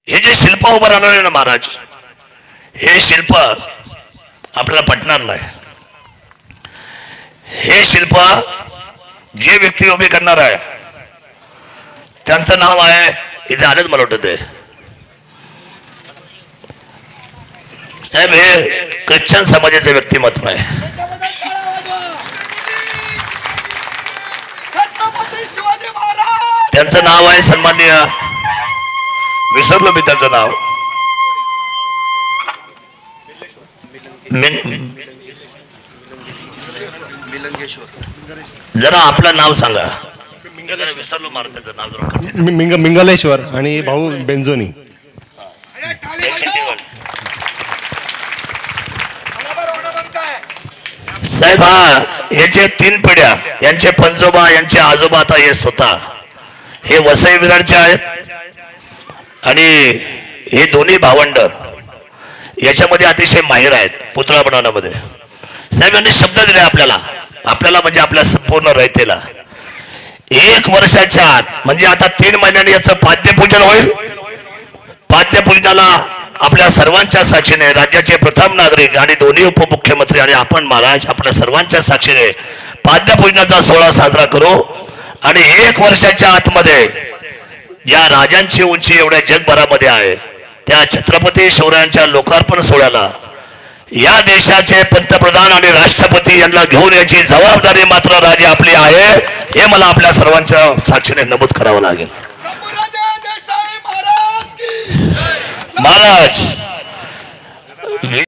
हे जे शिल्प उभं राहणार ना महाराज, हे शिल्प आपल्याला पटणार नाही. हे शिल्प जे व्यक्ती उभे करणार आहे त्यांचं नाव आहे, इथे आलंच मला वाटत आहे साहेब, हे ख्रिश्चन समाजाचे व्यक्तिमत्व आहे. त्यांचं नाव आहे सन्माननीय, विसरलो मी त्यांचं नाव, जरा आपलं नाव सांगा. विसरलो महाराजांचं नाव जरा. मिंगलेश्वर आणि भाऊ बेंजोनी. साहेब हा याचे 3 पिढ्या, यांचे पंजोबा यांचे आजोबा आता हे स्वतः हे वसई विरारचे आहेत आणि हे दोन्ही भावंड याच्यामध्ये अतिशय माहिर आहेत पुतळा बनवण्यामध्ये. साहेब यांनी शब्द दिले आपल्याला, म्हणजे आपल्या संपूर्ण रयतेला 1 वर्षाच्या आत, म्हणजे आता 3 महिन्यांनी याचं पाद्यपूजन होईल. पाद्यपूजनाला आपल्या सर्वांच्या साक्षीने राज्याचे प्रथम नागरिक आणि दोन्ही उपमुख्यमंत्री आणि आपण महाराज आपल्या सर्वांच्या साक्षीने पाद्यपूजनाचा सोहळा साजरा करू. आणि 1 वर्षाच्या आतमध्ये या राजांची उंची एवढ्या जगभरामध्ये आहे, त्या छत्रपती शिवरायांच्या लोकार्पण सोहळ्याला या देशाचे पंतप्रधान आणि राष्ट्रपती यांना घेऊन याची जबाबदारी मात्र राजे आपली आहे, हे मला आपल्या सर्वांच्या साक्षीने नमूद करावं लागेल. महाराज